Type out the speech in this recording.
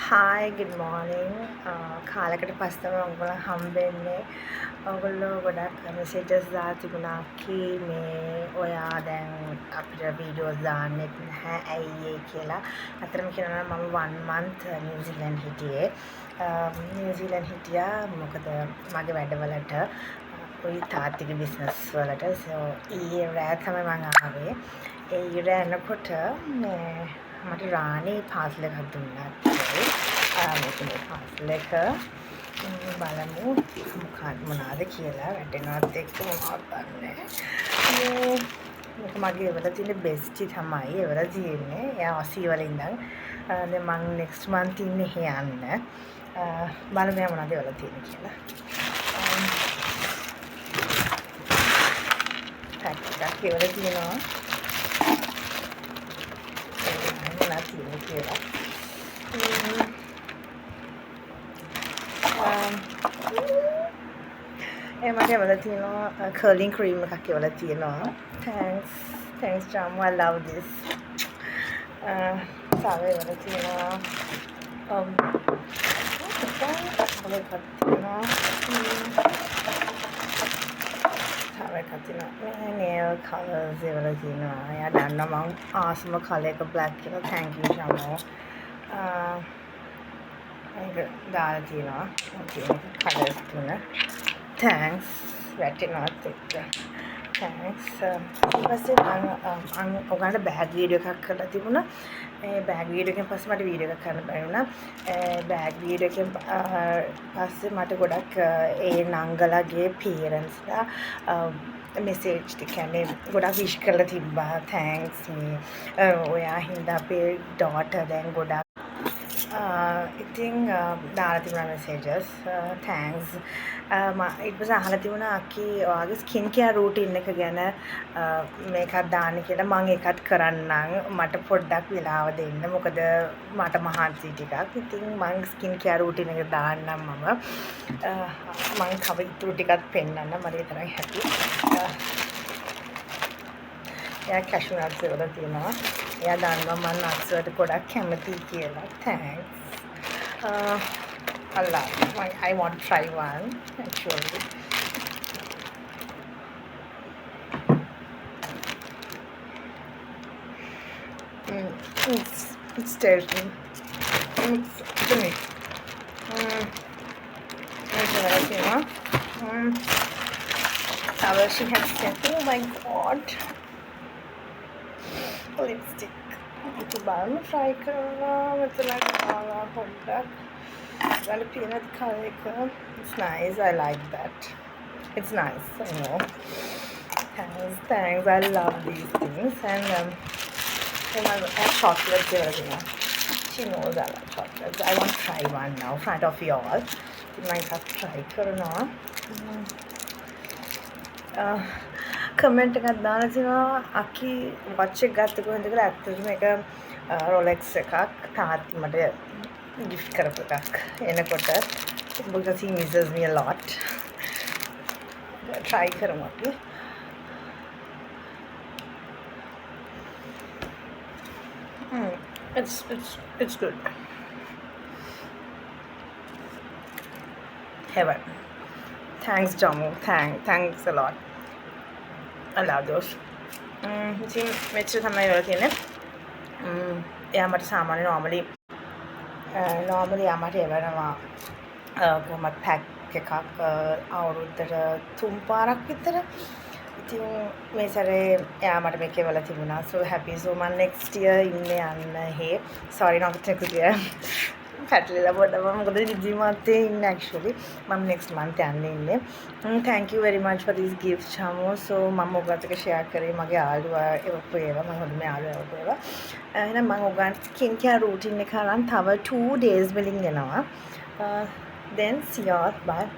Hi, good morning. කාලෙකට පස්සේ තමයි ඔයගොල්ලෝ හම්බෙන්නේ. ඔයගොල්ලෝ ගොඩක් මෙසේජස් දාලා තිබුණා කී මේ ඔයා දැන් අපිට වීඩියෝස් දාන්නෙත් නැහැ ඇයි ඒ කියලා. අතරම කියනවා නම් මම 1 month නිව්සීලන්ත හිටියේ. නිව්සීලන්ත හිටියා මොකද මගේ වැඩවලට ඔය තාත්තිගේ බිස්නස් වලට. සෝ ඊයේ රෑ තමයි මම ආවේ. ඒ රෑ එනකොට මේ මට රාණි පාසල් එකක් දුන්නා. මේක මේ පාසල් එක බලමු මොනවද කියලා වැටෙනවත් එක්ක මොනවද දන්නේ. මේක මගේ එවල තියෙන බෙස්ටි තමයි. එවල තියෙන්නේ. එයා ඔසී වල ඉඳන්. දැන් මම next month ඉන්නේ එහෙ යන්න. බලමු එයා මොනවද එවල තියෙන්නේ කියලා. ටක් එවල තියෙනවා. මොනවද තියෙන්නේ කියලා. මට එවල තියෙනවා curling cream එකක් එවල තියෙනවා. Thanks Jamu, I love this. තව එවල තියෙනවා තව එකක් තියෙනවා nail colors එවල තියෙනවා. එයා දන්නවා මම ආසම කලර් එක black එක. thank you Jamu. ඒක දාලා තියෙනවා. කලර්ස් තුන. thanks වැටෙනවත් එක්ක. thanks. ඊපස්සේ මම ඔයාලට බෑග් වීඩියෝ එකක් කරලා තිබුණා. ඒ බෑග් වීඩියෝ එකෙන් පස්සේ මට වීඩියෝ එකක් කරන්න බැරි වුණා. බෑග් වීඩියෝ එකෙන් පස්සේ මට ගොඩක් ඒ නංගලගේ පේරන්ට්ස්ලා මෙසේජ් කියන්නේ ගොඩක් විශ් කරලා තිබ්බා. thanks මේ ඔයා හින්දා අපේ ඩෝටර් දැන් ගොඩක් ඉතින් දාලා තිබුණා මෙසේජස්. thanks. ඊට පස්සේ අහලා තිබුණා අක්කී ඔයාගේ ස්කින් කෙයාර් රූටින් එක ගැන මේකක් දාන්න කියලා. මම ඒකත් කරන්නම්. මට පොඩ්ඩක් වෙලාව දෙන්න. මොකද මට මහන්සි ටිකක්. ඉතින් මම ස්කින් කෙයාර් රූටින් එක දාන්නම් මම. මම තව ඉතුරු ටිකක් පෙන්නන්න. මට ඒ තරම් හැපි. එයා කැෂු නට්ස් වල තියෙනවා. එයා දන්නවා මම නට්ස් වලට ගොඩක් කැමතියි කියලා. thanks. I want to try one actually. It's tasty. It's yummy. She has sent, oh my god, lipstick. Itu baru try කරනවා. මෙතන දාලා පොඩ්ඩක් ගාලා peanut color එක. It's nice. I like that. It's nice. I know. Thanks. I love these things. And chocolate here. She knows I like chocolates. I want to try one now in front of you all. You might have to try කරනවා. Comment එකක් දාලා තිනවා අකි watch එක ගත්ත කොහෙන්ද කියලා. ඇත්තටම මේක Rolex එකක් තාත්ති මට gift කරපු එකක් එනකොට. because he misses me a lot. try කරමු අපි. It's good. Heaven. Thanks Jamu. Thanks a lot. I love those. ඉතින් මෙච්චර තමයි වල තියෙන්නේ. එයා මට සාමාන්‍ය normally මට එවනවා කොහොමද පැක් එකක් අවුරුද්දට 3 පාරක් විතර. ඉතින් මේ සැරේ එයා මට මේක එවලා තිබුණා. so happy. so මම next year ඉන්නේ යන්න හේ. sorry not to පැටලිලා පොඩ්ඩක් මොකද දිදිමාත්තේ ඉන්නේ actually. මම next month යන්න ඉන්නේ. thank you very much for these gifts Jamu. so මම ඔයගලට share කරේ මගේ යාළුවා එවපු ඒවා. මම හොඳම යාළුවා එවපු ඒවා. එහෙනම් මම ඔයගලට skin care routine එක අරන් තව 2 days වලින් එනවා. then see you all. Bye.